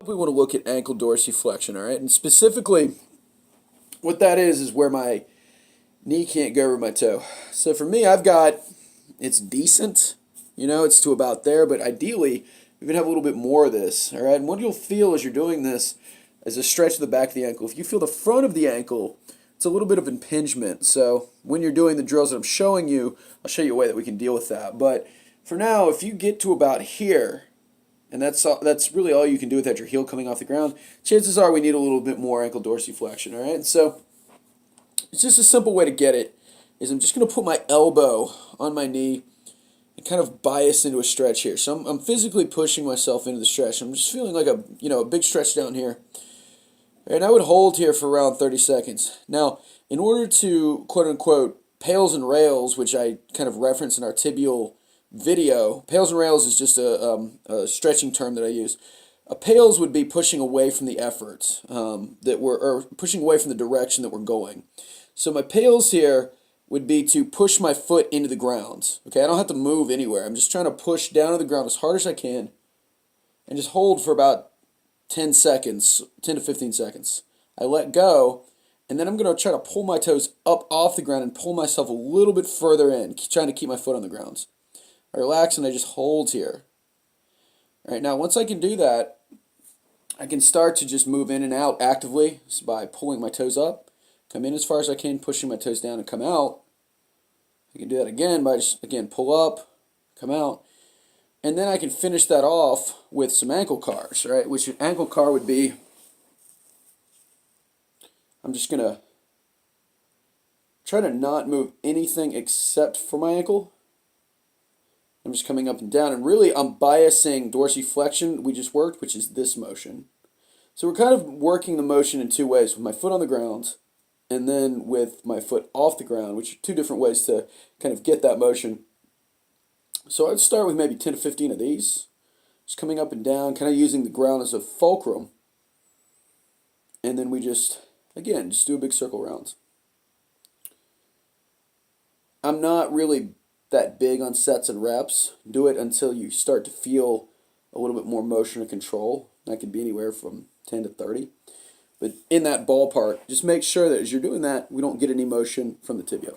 We want to look at ankle dorsiflexion, all right? And specifically, what that is where my knee can't go over my toe. So for me, it's decent, it's to about there, but ideally, you can have a little bit more of this, all right? And what you'll feel as you're doing this is a stretch of the back of the ankle. If you feel the front of the ankle, it's a little bit of impingement. So when you're doing the drills that I'm showing you, I'll show you a way that we can deal with that. But for now, if you get to about here, and that's really all you can do without your heel coming off the ground, chances are we need a little bit more ankle dorsiflexion, all right? So it's just a simple way to get it is I'm just going to put my elbow on my knee and kind of bias into a stretch here. So I'm physically pushing myself into the stretch. I'm just feeling like a big stretch down here. And I would hold here for around 30 seconds. Now, in order to, quote-unquote, pails and rails, which I kind of reference in our tibial video, pails and rails is just a stretching term that I use. Pails would be pushing away from the effort or pushing away from the direction that we're going. So my pails here would be to push my foot into the ground. Okay, I don't have to move anywhere. I'm just trying to push down to the ground as hard as I can and just hold for about 10 seconds, 10 to 15 seconds. I let go, and then I'm going to try to pull my toes up off the ground and pull myself a little bit further in, trying to keep my foot on the ground. I relax and I just hold here. All right, now once I can do that, I can start to just move in and out actively by pulling my toes up, come in as far as I can, pushing my toes down and come out. I can do that again by just, again, pull up, come out. And then I can finish that off with some ankle cars, right? Which an ankle car would be, I'm just going to try to not move anything except for my ankle. I'm just coming up and down, and really I'm biasing dorsiflexion we just worked, which is this motion. So we're kind of working the motion in two ways, with my foot on the ground and then with my foot off the ground, which are two different ways to kind of get that motion. So I'd start with maybe 10 to 15 of these, just coming up and down, kind of using the ground as a fulcrum. And then we just, again, just do a big circle round. I'm not really that big on sets and reps. Do it until you start to feel a little bit more motion and control. That could be anywhere from 10 to 30. But in that ballpark, just make sure that as you're doing that, we don't get any motion from the tibia.